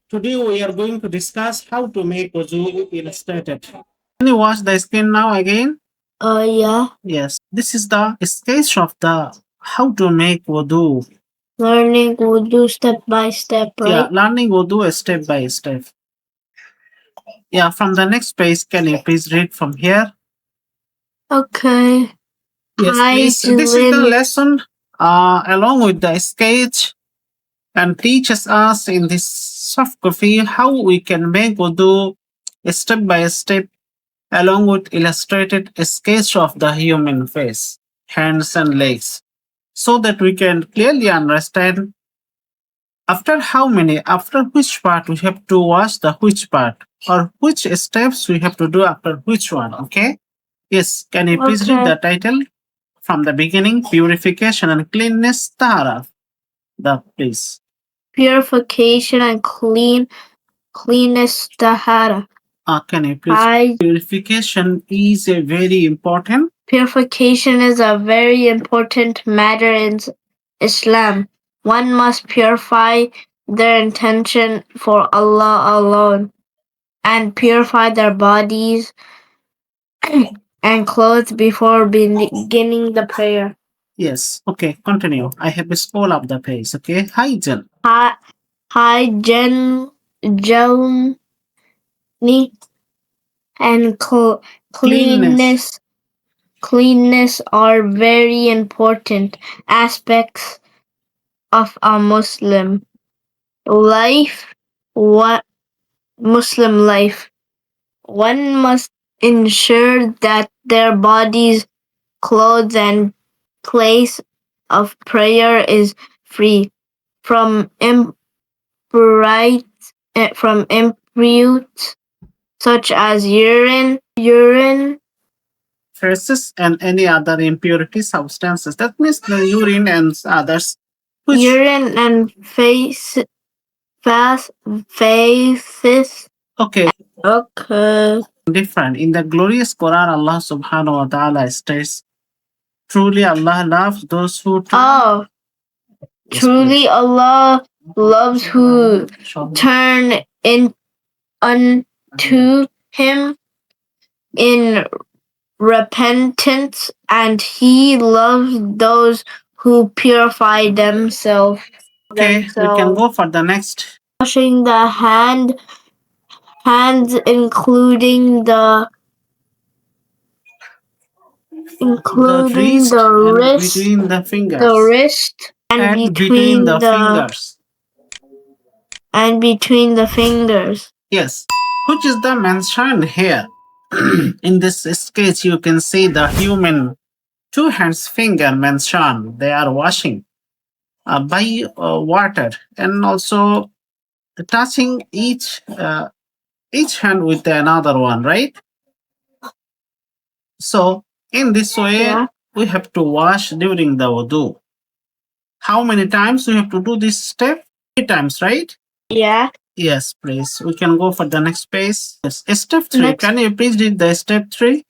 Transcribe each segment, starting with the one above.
Today we are going to discuss how to make wudu illustrated. Can you watch the screen now again? Yeah. Yes. This is the sketch of the how to make wudu. Learning wudu step by step, right? Yeah, learning wudu step by step. Yeah, from the next page, can you please read from here? Okay. Yes, please. This is the lesson along with the sketch and teaches us in this soft copy how we can make wudu step by step along with illustrated sketch of the human face, hands and legs so that we can clearly understand after which part we have to wash the which part or which steps we have to do after which one. Okay. Yes, can you please read the title from the beginning? Purification and cleanness, tahara. The please. Purification and cleanness, tahara. Can you please? Purification is a very important. Purification is a very important matter in Islam. One must purify their intention for Allah alone and purify their bodies and clothes before beginning the prayer. Yes. Okay. Continue. I have a scroll up the page. Okay. Hygiene. Hygiene, and cleanness are very important aspects of a Muslim life. What Muslim life? One must ensure that their bodies, clothes, and place of prayer is free from impurities such as urine, feces, and any other impurity substances. That means the urine and others. Urine and faces. Okay. Okay. Different. In the glorious Quran, Allah subhanahu wa ta'ala states, truly Allah loves those who turn. Oh, truly Allah loves who turn in unto Him in repentance, and He loves those who purify themselves. Okay, we can go for the next. Washing the hands, including the wrist, between the fingers, and between the fingers, and between the fingers. Yes, which is the mentioned here. In this sketch, you can see the human two hands finger mentioned. They are washing by water and also touching each hand with another one, right? So in this way, yeah, we have to wash during the wudu. How many times we have to do this step? 3 times, right? Yeah. Yes, please. We can go for the next page. Yes. Step 3. Next. Can you please read the step 3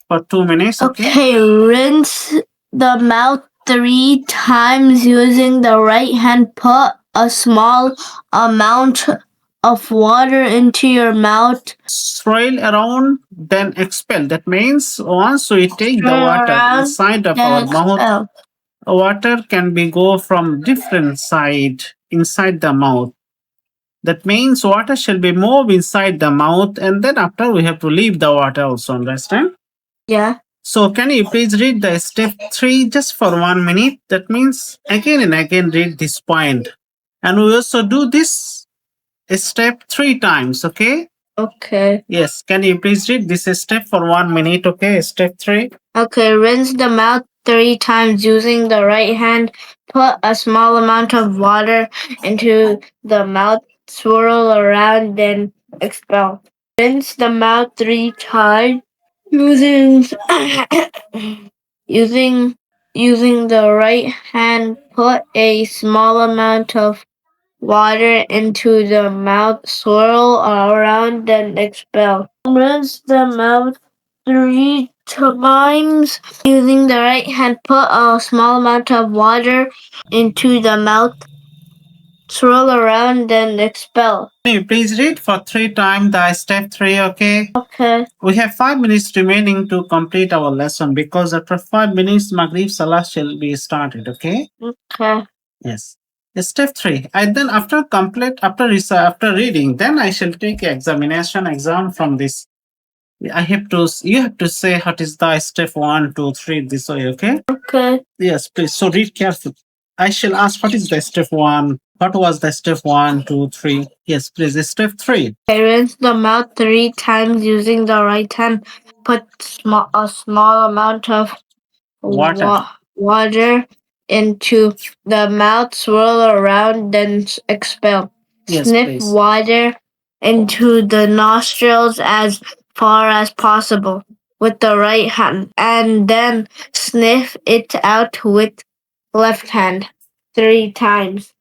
for 2 minutes? Okay. Rinse the mouth 3 times using the right hand. Put a small amount of water into your mouth. Swirl around, then expel. That means once we take the water inside of our mouth, water can be go from different side inside the mouth. That means water shall be moved inside the mouth, and then after we have to leave the water also. Understand? Yeah. So can you please read the step 3 just for 1 minute? That means again and again read this point. And we also do this step 3 times, okay? Okay. Yes, can you please read this step for 1 minute, okay? Step 3. Okay, rinse the mouth 3 times using the right hand. Put a small amount of water into the mouth, swirl around, then expel. Rinse the mouth 3 times using using the right hand. Put a small amount of water into the mouth, swirl around, then expel. Rinse the mouth 3 times. Using the right hand, put a small amount of water into the mouth, swirl around, then expel. Can you please read for 3 times the step 3, okay? Okay. We have 5 minutes remaining to complete our lesson because after 5 minutes, Maghrib Salah shall be started, okay? Okay. Yes. Step 3. And then after reading, then I shall take exam from this. You have to say what is the step 1, 2, 3 this way, okay? Okay. Yes, please. So read carefully. I shall ask what is the step 1? What was the step 1, 2, 3? Yes, please. Step 3. Rinse the mouth 3 times using the right hand. Put a small amount of water into the mouth, swirl around, then expel. Yes, Sniff please. water into the nostrils as far as possible with the right hand, and then sniff it out with left hand 3 times.